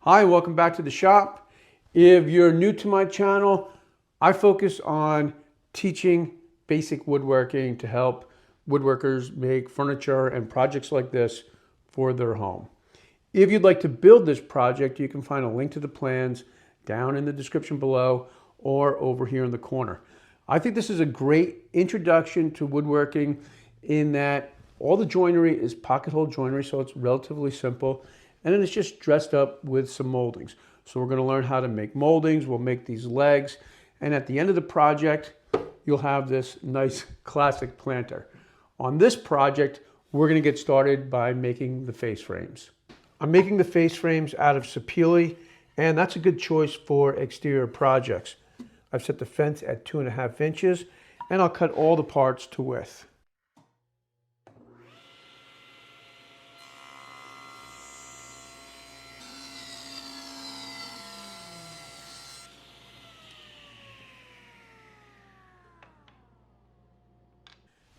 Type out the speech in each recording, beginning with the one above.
Hi, welcome back to the shop. If you're new to my channel, I focus on teaching basic woodworking to help woodworkers make furniture and projects like this for their home. If you'd like to build this project, you can find a link to the plans down in the description below or over here in the corner. I think this is a great introduction to woodworking in that all the joinery is pocket hole joinery, so it's relatively simple. And then it's just dressed up with some moldings. So we're going to learn how to make moldings. We'll make these legs. And at the end of the project, you'll have this nice classic planter. On this project, we're going to get started by making the face frames. I'm making the face frames out of sapele, and that's a good choice for exterior projects. I've set the fence at 2.5 inches, and I'll cut all the parts to width.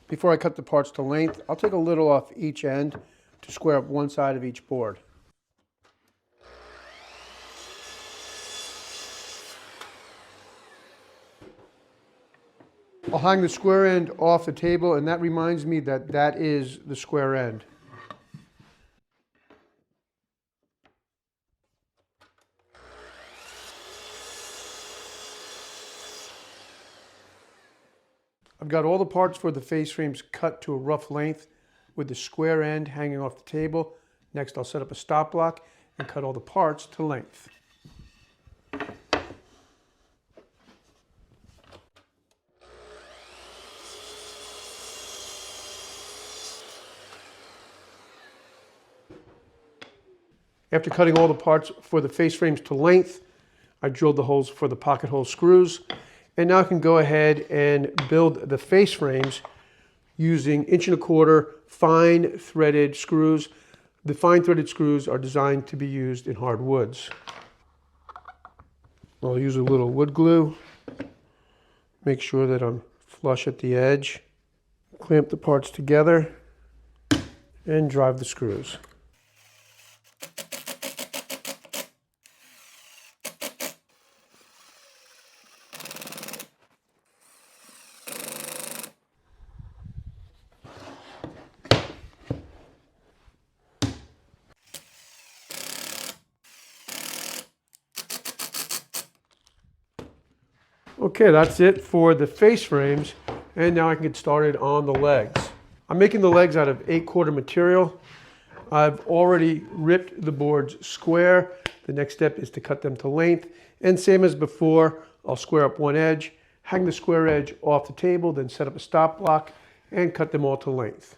Before I cut the parts to length, I'll take a little off each end to square up one side of each board. I'll hang the square end off the table, and that reminds me that that is the square end. I've got all the parts for the face frames cut to a rough length with the square end hanging off the table. Next, I'll set up a stop block and cut all the parts to length. After cutting all the parts for the face frames to length, I drilled the holes for the pocket hole screws. And now I can go ahead and build the face frames using 1¼ inch fine threaded screws. The fine threaded screws are designed to be used in hard woods. I'll use a little wood glue. Make sure that I'm flush at the edge. Clamp the parts together and drive the screws. Okay, that's it for the face frames, and now I can get started on the legs. I'm making the legs out of 8/4 material. I've already ripped the boards square. The next step is to cut them to length, and same as before, I'll square up one edge, hang the square edge off the table, then set up a stop block and cut them all to length.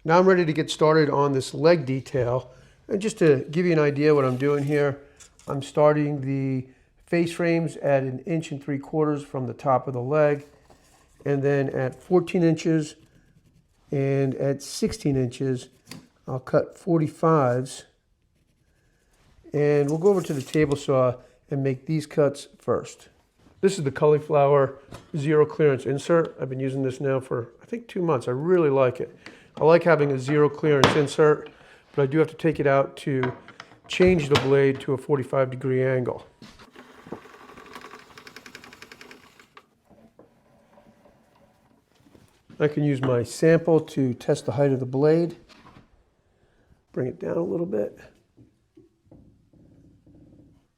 Now I'm ready to get started on this leg detail. And just to give you an idea what I'm doing here, I'm starting the face frames at 1¾ inch from the top of the leg, and then at 14 inches and at 16 inches, I'll cut 45s, and we'll go over to the table saw and make these cuts first. This is the cauliflower zero clearance insert. I've been using this now for, I think, 2 months. I really like it. I like having a zero clearance insert, but I do have to take it out to change the blade to a 45-degree angle. I can use my sample to test the height of the blade. Bring it down a little bit.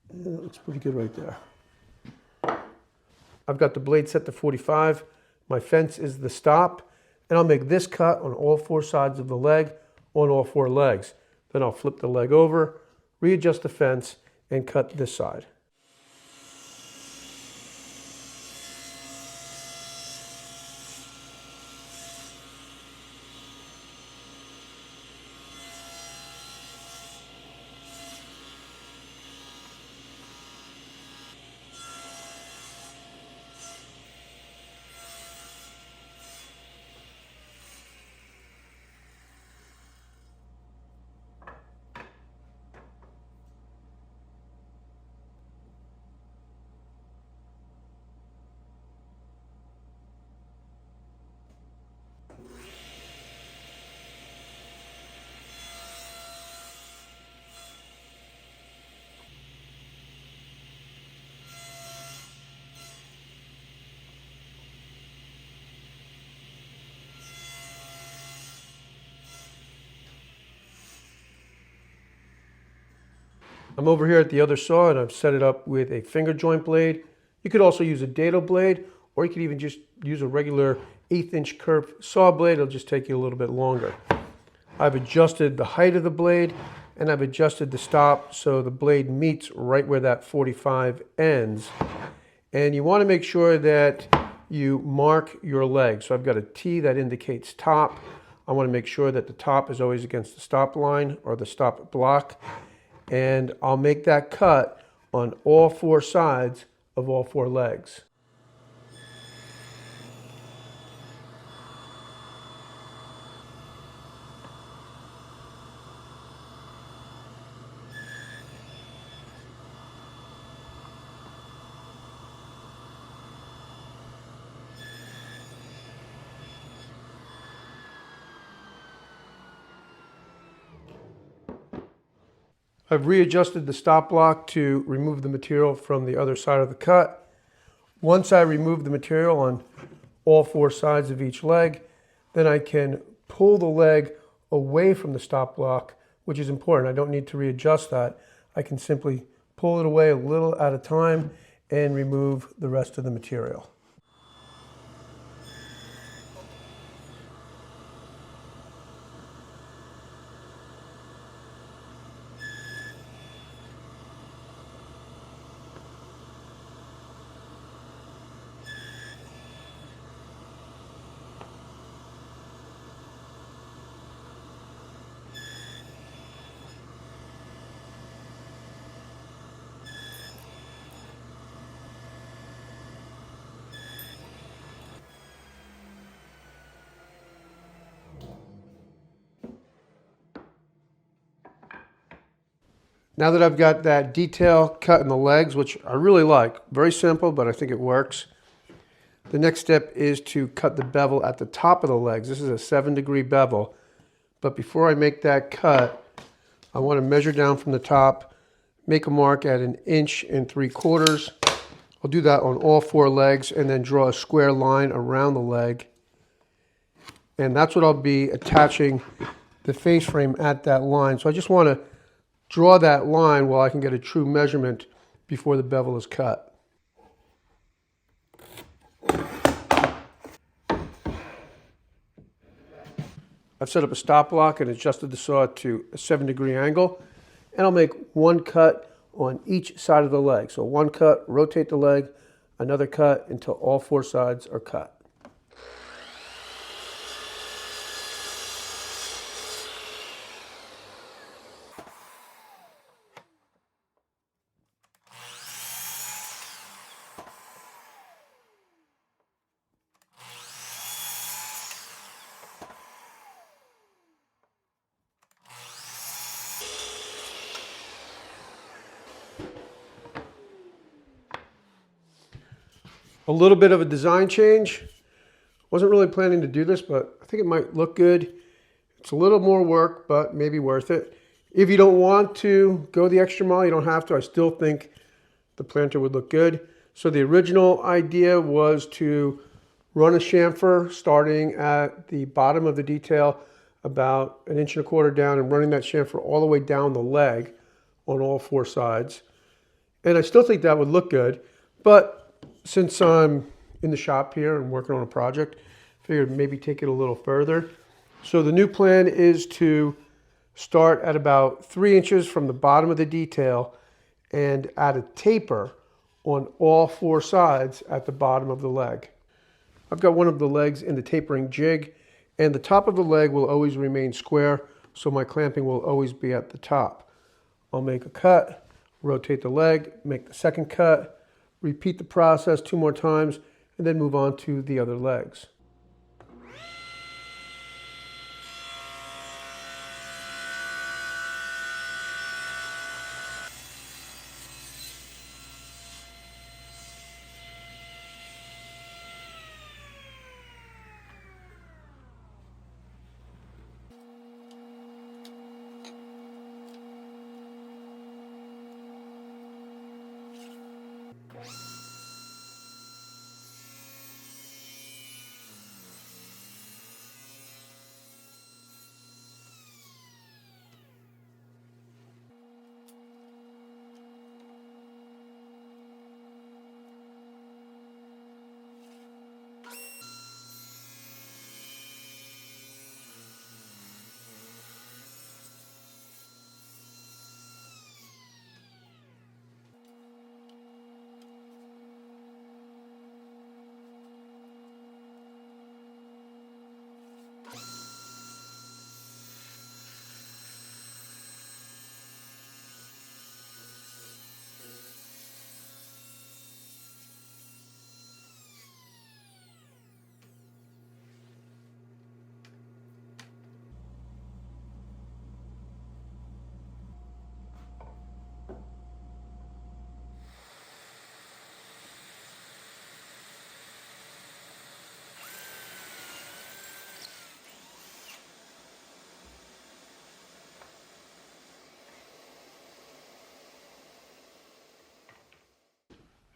And that looks pretty good right there. I've got the blade set to 45. My fence is the stop. And I'll make this cut on all 4 sides of the leg, on all 4 legs. Then I'll flip the leg over, readjust the fence, and cut this side. I'm over here at the other saw and I've set it up with a finger joint blade. You could also use a dado blade, or you could even just use a regular 1/8 inch curved saw blade. It'll just take you a little bit longer. I've adjusted the height of the blade and I've adjusted the stop so the blade meets right where that 45 ends. And you want to make sure that you mark your leg. So I've got a T that indicates top. I want to make sure that the top is always against the stop line or the stop block. And I'll make that cut on all 4 sides of all 4 legs. I've readjusted the stop block to remove the material from the other side of the cut. Once I remove the material on all 4 sides of each leg, then I can pull the leg away from the stop block, which is important. I don't need to readjust that. I can simply pull it away a little at a time and remove the rest of the material. Now that I've got that detail cut in the legs, which I really like, very simple, but I think it works. The next step is to cut the bevel at the top of the legs. This is a 7-degree bevel. But before I make that cut, I want to measure down from the top, make a mark at 1 3/4 inches. I'll do that on all 4 legs and then draw a square line around the leg. And that's what I'll be attaching the face frame at that line. So I just want to draw that line while I can get a true measurement before the bevel is cut. I've set up a stop block and adjusted the saw to a 7-degree angle, and I'll make 1 cut on each side of the leg. So 1 cut, rotate the leg, another cut until all 4 sides are cut. A little bit of a design change. Wasn't really planning to do this, but I think it might look good. It's a little more work, but maybe worth it. If you don't want to go the extra mile, you don't have to. I still think the planter would look good. So the original idea was to run a chamfer starting at the bottom of the detail about 1 1/4 inches down and running that chamfer all the way down the leg on all 4 sides. And I still think that would look good, but since I'm in the shop here and working on a project, I figured maybe take it a little further. So the new plan is to start at about 3 inches from the bottom of the detail and add a taper on all 4 sides at the bottom of the leg. I've got one of the legs in the tapering jig, and the top of the leg will always remain square, so my clamping will always be at the top. I'll make a cut, rotate the leg, make the second cut, repeat the process 2 more times, and then move on to the other legs.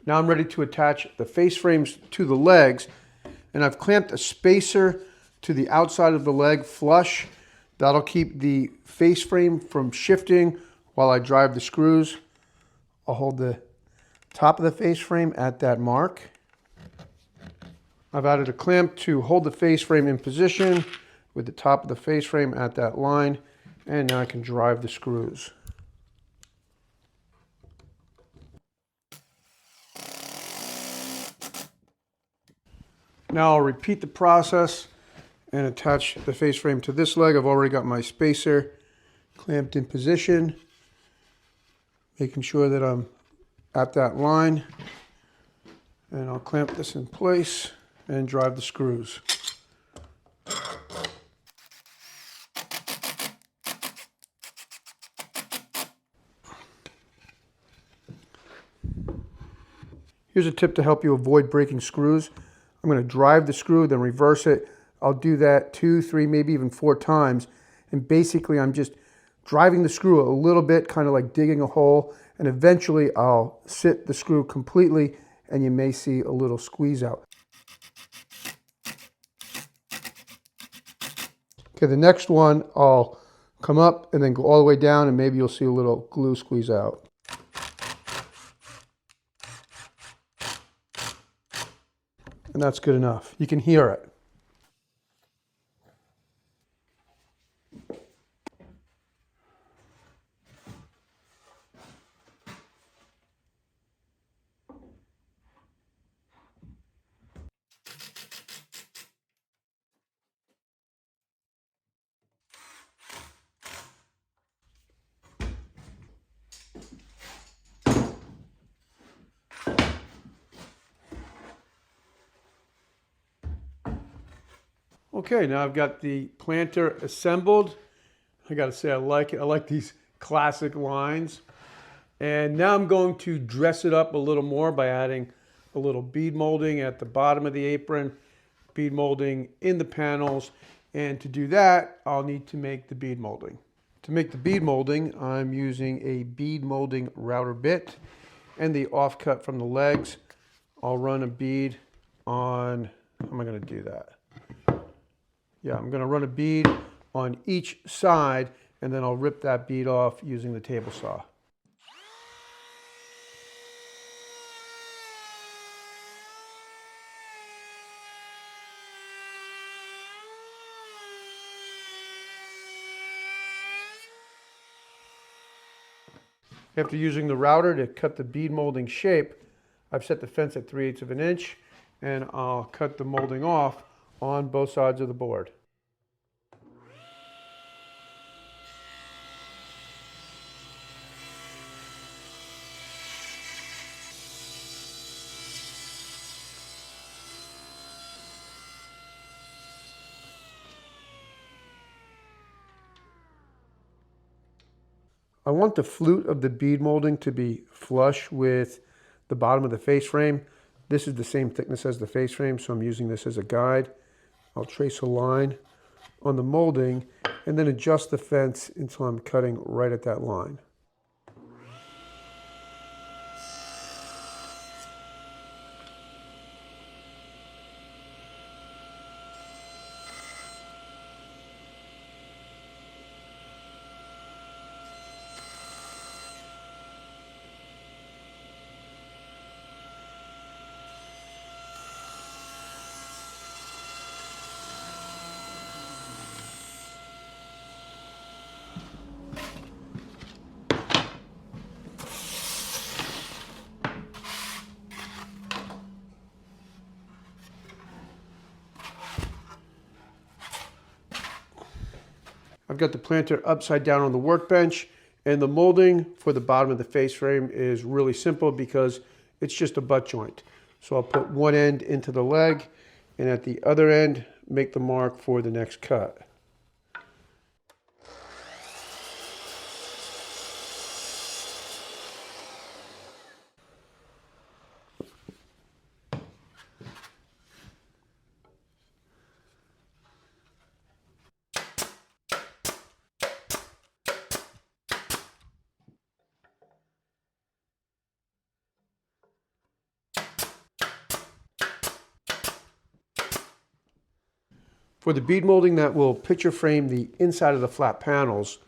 Now I'm ready to attach the face frames to the legs, and I've clamped a spacer to the outside of the leg flush. That'll keep the face frame from shifting while I drive the screws. I'll hold the top of the face frame at that mark. I've added a clamp to hold the face frame in position with the top of the face frame at that line, and now I can drive the screws. Now I'll repeat the process and attach the face frame to this leg. I've already got my spacer clamped in position, making sure that I'm at that line, and I'll clamp this in place and drive the screws. Here's a tip to help you avoid breaking screws. I'm going to drive the screw, then reverse it. I'll do that 2, 3, maybe even 4 times. And basically I'm just driving the screw a little bit, kind of like digging a hole. And eventually I'll sit the screw completely and you may see a little squeeze out. Okay, the next one I'll come up and then go all the way down, and maybe you'll see a little glue squeeze out. And that's good enough. You can hear it. Okay, now I've got the planter assembled. I gotta say, I like it. I like these classic lines. And now I'm going to dress it up a little more by adding a little bead molding at the bottom of the apron, bead molding in the panels. And to do that, I'll need to make the bead molding. To make the bead molding, I'm using a bead molding router bit and the offcut from the legs. I'll run a bead on, how am I gonna do that? Yeah, I'm going to run a bead on each side, and then I'll rip that bead off using the table saw. After using the router to cut the bead molding shape, I've set the fence at 3/8 of an inch, and I'll cut the molding off on both sides of the board. I want the flute of the bead molding to be flush with the bottom of the face frame. This is the same thickness as the face frame, so I'm using this as a guide. I'll trace a line on the molding and then adjust the fence until I'm cutting right at that line. I've got the planter upside down on the workbench, and the molding for the bottom of the face frame is really simple because it's just a butt joint. So I'll put one end into the leg, and at the other end, make the mark for the next cut. For the bead molding that will picture frame the inside of the flat panels,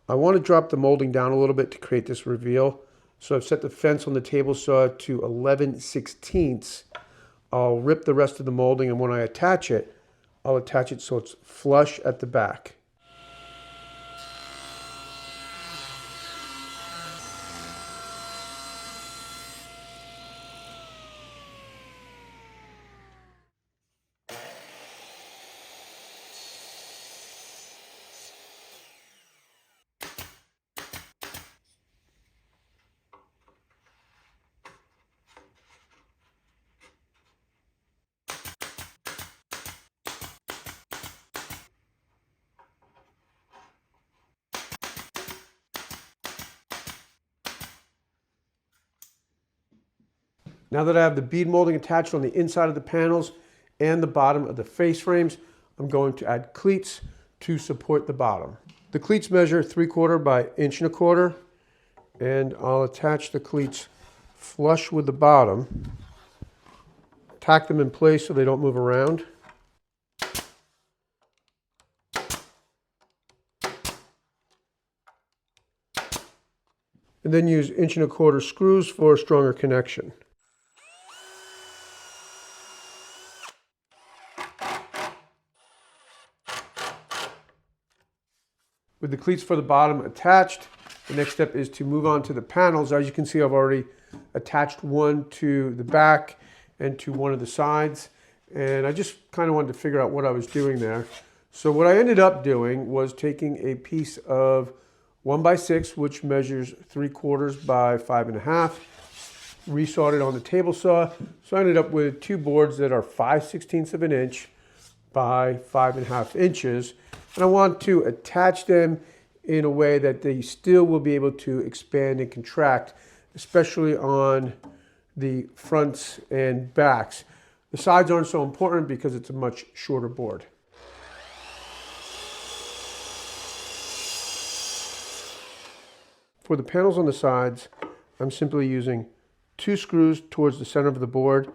I want to drop the molding down a little bit to create this reveal. So I've set the fence on the table saw to 11/16. I'll rip the rest of the molding, and when I attach it, I'll attach it so it's flush at the back. Now that I have the bead molding attached on the inside of the panels and the bottom of the face frames, I'm going to add cleats to support the bottom. The cleats measure 3/4 by 1.25 inches, and I'll attach the cleats flush with the bottom, tack them in place so they don't move around. And then use 1.25 inch screws for a stronger connection. With the cleats for the bottom attached, the next step is to move on to the panels. As you can see, I've already attached one to the back and to one of the sides. And I just kind of wanted to figure out what I was doing there. So what I ended up doing was taking a piece of 1x6, which measures 3/4 by 5.5, resawed it on the table saw. So I ended up with two boards that are 5/16 of an inch by 5.5 inches. And I want to attach them in a way that they still will be able to expand and contract, especially on the fronts and backs. The sides aren't so important because it's a much shorter board. For the panels on the sides, I'm simply using 2 screws towards the center of the board,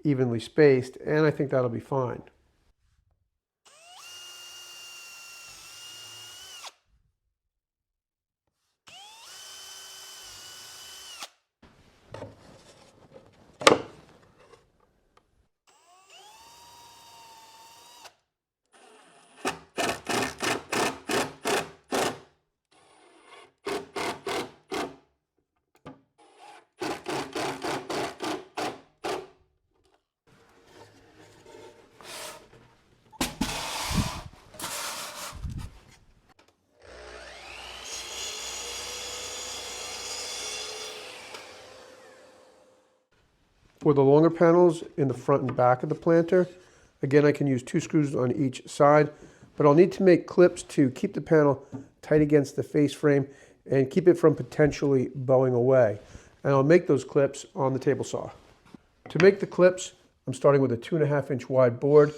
evenly spaced, and I think that'll be fine. For the longer panels in the front and back of the planter, again, I can use 2 screws on each side, but I'll need to make clips to keep the panel tight against the face frame and keep it from potentially bowing away. And I'll make those clips on the table saw. To make the clips, I'm starting with a 2.5 inch wide board,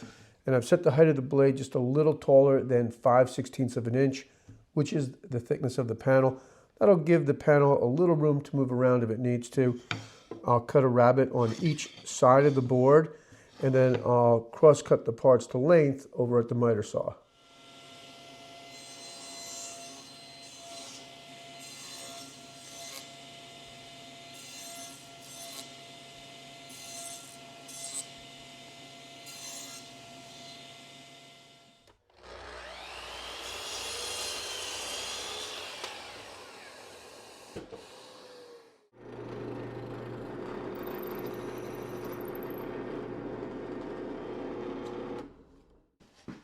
and I've set the height of the blade just a little taller than 5/16 of an inch, which is the thickness of the panel. That'll give the panel a little room to move around if it needs to. I'll cut a rabbet on each side of the board, and then I'll cross cut the parts to length over at the miter saw.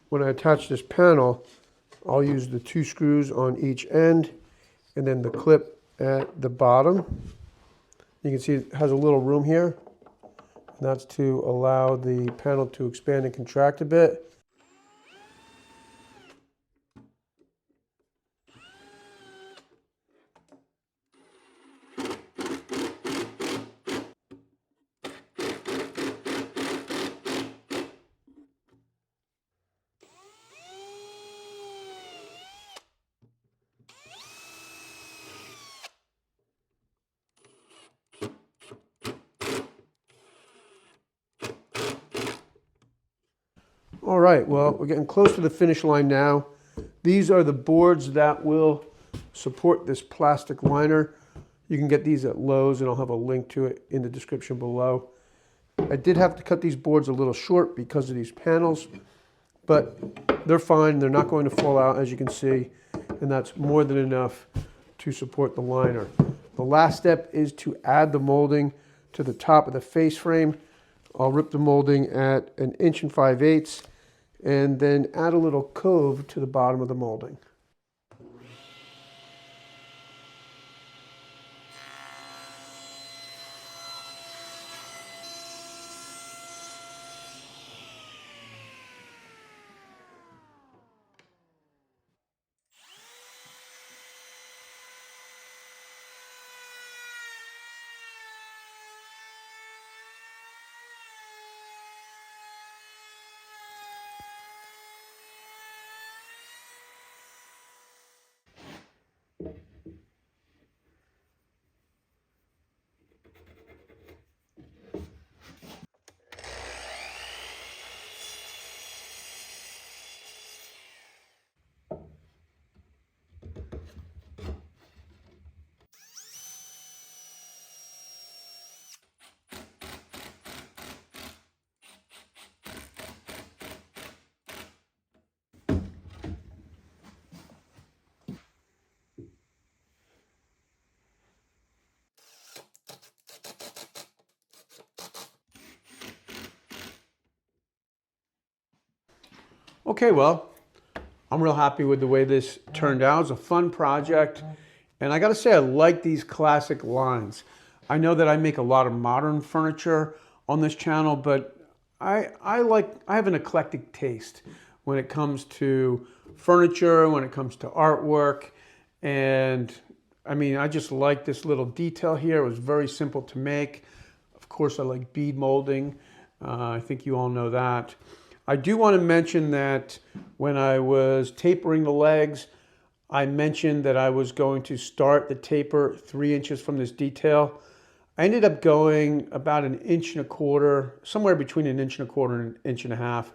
When I attach this panel, I'll use the 2 screws on each end and then the clip at the bottom. You can see it has a little room here. And that's to allow the panel to expand and contract a bit. All right, well, we're getting close to the finish line now. These are the boards that will support this plastic liner. You can get these at Lowe's, and I'll have a link to it in the description below. I did have to cut these boards a little short because of these panels, but they're fine. They're not going to fall out, as you can see, and that's more than enough to support the liner. The last step is to add the molding to the top of the face frame. I'll rip the molding at 1 5/8 and then add a little cove to the bottom of the molding. Okay, well, I'm real happy with the way this turned out. It's a fun project, and I gotta say, I like these classic lines. I know that I make a lot of modern furniture on this channel, but I have an eclectic taste when it comes to furniture, when it comes to artwork, and I mean, I just like this little detail here. It was very simple to make. Of course, I like bead molding. I think you all know that. I do want to mention that when I was tapering the legs, I mentioned that I was going to start the taper 3 inches from this detail. I ended up going about 1 1/4 inches, somewhere between 1 1/4 inches and 1.5 inches,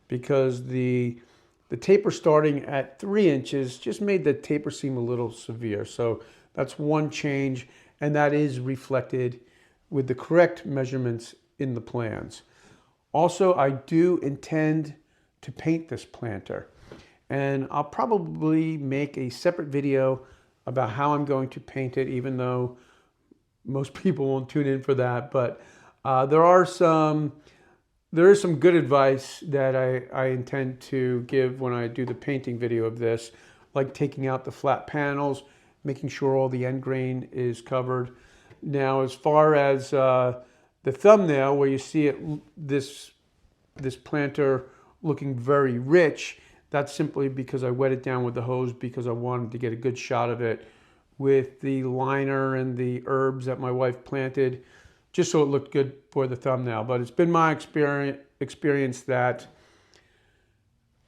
because the taper starting at 3 inches just made the taper seem a little severe. So that's one change, and that is reflected with the correct measurements in the plans. Also, I do intend to paint this planter, and I'll probably make a separate video about how I'm going to paint it, even though most people won't tune in for that. But there is some good advice that I intend to give when I do the painting video of this, like taking out the flat panels, making sure all the end grain is covered. Now, as far as the thumbnail where you see it, this planter looking very rich, that's simply because I wet it down with the hose because I wanted to get a good shot of it with the liner and the herbs that my wife planted, just so it looked good for the thumbnail. But it's been my experience that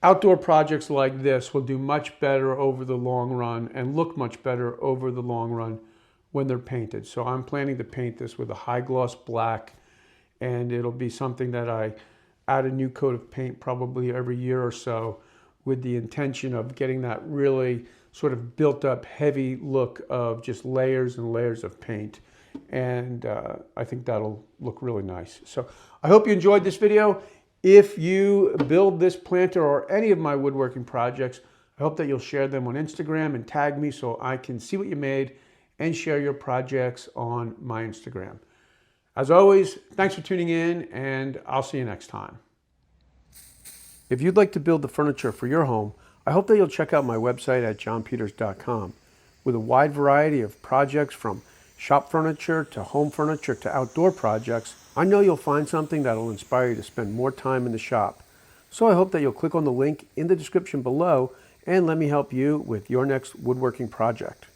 outdoor projects like this will do much better over the long run and look much better over the long run when they're painted. So I'm planning to paint this with a high gloss black, and it'll be something that I add a new coat of paint probably every year or so, with the intention of getting that really sort of built up heavy look of just layers and layers of paint. And I think that'll look really nice. So I hope you enjoyed this video. If you build this planter or any of my woodworking projects, I hope that you'll share them on Instagram and tag me so I can see what you made and share your projects on my Instagram. As always, thanks for tuning in, and I'll see you next time. If you'd like to build the furniture for your home, I hope that you'll check out my website at johnpeters.com with a wide variety of projects from shop furniture to home furniture to outdoor projects. I know you'll find something that'll inspire you to spend more time in the shop. So I hope that you'll click on the link in the description below and let me help you with your next woodworking project.